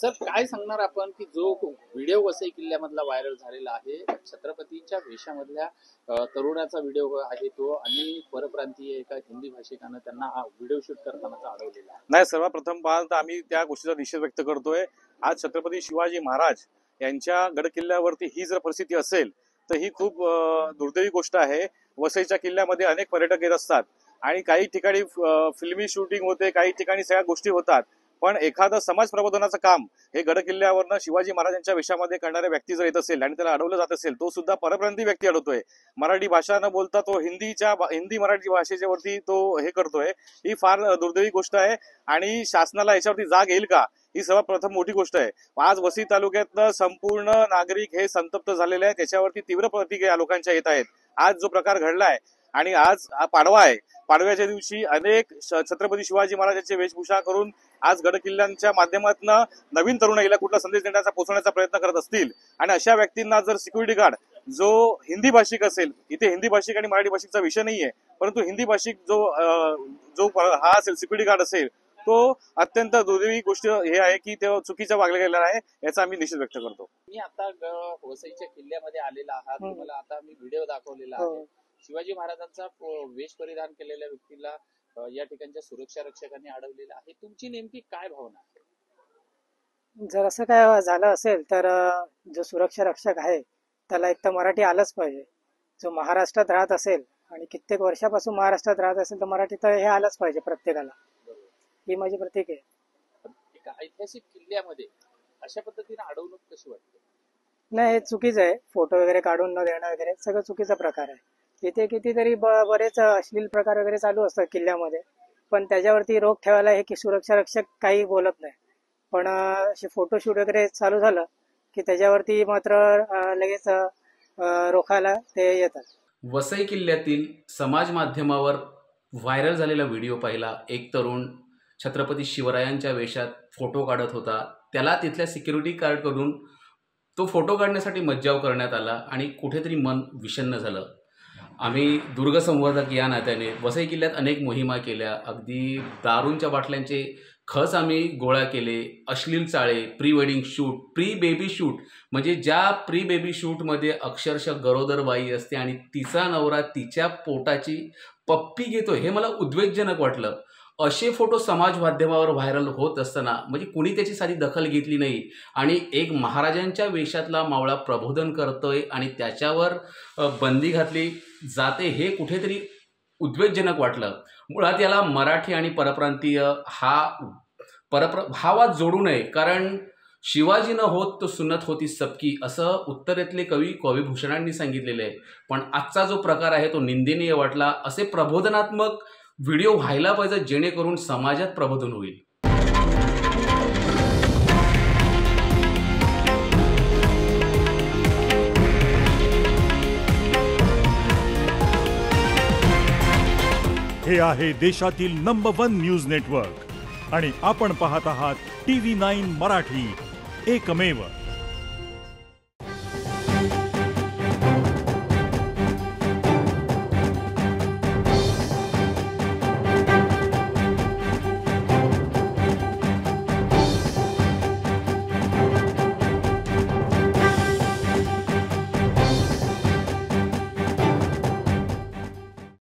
Sir काय सांगणार आपण की जो व्हिडिओ वसई किल्ल्यामधला व्हायरल झालेला आहे, छत्रपतींच्या वेशामधल्या तरुणाचा व्हिडिओ आहे तो, आणि परप्रांतीय एका हिंदी भाषिकानं त्यांना हा व्हिडिओ शूट करतानाचा अडवलेला आहे. नाही, सर्वप्रथम पाहाल तर आम्ही त्या गोष्टीचा निषेध व्यक्त करतोय। आज छत्रपती शिवाजी महाराज यांच्या गड किल्ल्यावरती ही जर परिस्थिती असेल तर ही खूप दुर्दैवी गोष्ट आहे। वसईच्या किल्ल्यामध्ये अनेक पर्यटक येत असतात आणि काही ठिकाणी फिल्मी शूटिंग होते, काही ठिकाणी सगळ्या गोष्टी होतात, पण एखादं समाज प्रबोधनाचं काम हे गड किल्ल्यावरनं शिवाजी महाराजांच्या वेशामध्ये करणाऱ्या व्यक्ती जर येत असेल आणि त्याला अडवलं जात असेल, तो सुद्धा परप्रांतीय व्यक्ती अडवतोय। मराठी भाषा न बोलता तो हिंदी मराठी भाषेच्या वरती तो हे करतोय, ही फार दुर्दैवी गोष्ट आहे। आणि शासनाला याच्यावरती जाग येईल का, ही सर्वात प्रथम मोठी गोष्ट आहे। आज वसई तालुक्यातलं संपूर्ण नागरिक हे संतप्त झालेले आहेत, त्याच्यावरती तीव्र प्रतिक्रिया लोकांच्या येत आहेत। आज जो प्रकार घडलाय आणि आज पाडवा आहे, पाडव्याच्या दिवशी अनेक छत्रपती शिवाजी महाराजांची वेशभूषा करून आज गड किल्ल्यांच्या माध्यमातून नवीन तरुणाईला कुठला संदेश देण्याचा पोहोचवण्याचा प्रयत्न करत असतील आणि अशा व्यक्तींना जर सिक्युरिटी गार्ड जो हिंदी भाषिक असेल, इथे हिंदी भाषिक आणि मराठी भाषिकचा विषय नाहीये, परंतु हिंदी भाषिक जो हा असेल, सिक्युरिटी गार्ड असेल, तो अत्यंत दुर्दैवी गोष्ट हे आहे की तो चुकीचा वागला गेलेला आहे, याचा आम्ही निषेध व्यक्त करतो। मी आता वसईच्या किल्ल्यामध्ये आलेला आहात, तुम्हाला आता मी व्हिडिओ दाखवलेला आहे। शिवाजी महाराजांचा वेश परिधान केलेल्या व्यक्तीला या ठिकाणच्या सुरक्षा रक्षकांनी अडवलेला आहे, तुमची नेमकी काय भावना आहे? जर असं काय झालं असेल तर जो सुरक्षा रक्षक आहे त्याला एक तर मराठी आलंच पाहिजे। जो महाराष्ट्रात राहत असेल आणि कित्येक वर्षापासून महाराष्ट्रात राहत असेल तर मराठी तर हे आलंच पाहिजे प्रत्येकाला, ही माझी प्रतीक आहे। एका ऐतिहासिक किल्ल्यामध्ये अशा पद्धतीने अडवणूक कशी वाटते? नाही, हे चुकीचं आहे। फोटो वगैरे काढून न देणं वगैरे सगळं चुकीचा प्रकार आहे। इथे कितीतरी बरेच अश्लील प्रकार वगैरे चालू असतात किल्ल्यामध्ये, पण त्याच्यावरती रोख ठेवायला हे की सुरक्षा रक्षक काही बोलत नाही, पण फोटोशूट वगैरे चालू झालं की त्याच्यावरती मात्र लगेच रोखायला ते येतात। वसई किल्ल्यातील समाज माध्यमावर व्हायरल झालेला व्हिडिओ पाहिला। एक तरुण छत्रपती शिवरायांच्या वेशात फोटो काढत होता, त्याला तिथल्या सिक्युरिटी गार्डकडून तो फोटो काढण्यासाठी मज्जाव करण्यात आला आणि कुठेतरी मन विषण्ण झालं। आम्ही दुर्ग संवर्धक या नात्याने वसई किल्ल्यात अनेक मोहिमा केल्या, अगदी दारूंच्या बाटल्यांचे खच आम्ही गोळा केले, अश्लील चाळे, pre wedding shoot, pre baby shoot, म्हणजे ज्या प्री बेबी शूटमध्ये अक्षरशः गरोदर बाई असते आणि तिचा नवरा तिच्या पोटाची पप्पी घेतो, हे मला उद्वेगजनक वाटलं। असे फोटो समाज माध्यमावर व्हायरल होत असताना म्हणजे कुणी त्याची साधी दखल घेतली नाही आणि एक महाराजांच्या वेशातला मावळा प्रबोधन करतोय आणि त्याच्यावर बंदी घातली जाते, हे कुठेतरी उद्वेगजनक वाटलं। मुळात याला मराठी आणि परप्रांतीय हा वाद जोडू नये, कारण शिवाजी न होत तो सुन्नत होती सबकी, असं उत्तरेतले कवी कविभूषणांनी सांगितलेलं आहे। पण आजचा जो प्रकार आहे तो निंदनीय वाटला। असे प्रबोधनात्मक व्हिडिओ व्हायला पाहिजे जेणेकरून समाजात प्रबोधन होईल। हे आहे देशातील नंबर 1 न्यूज नेटवर्क आणि आपण पाहत आहात TV9 मराठी, एकमेव।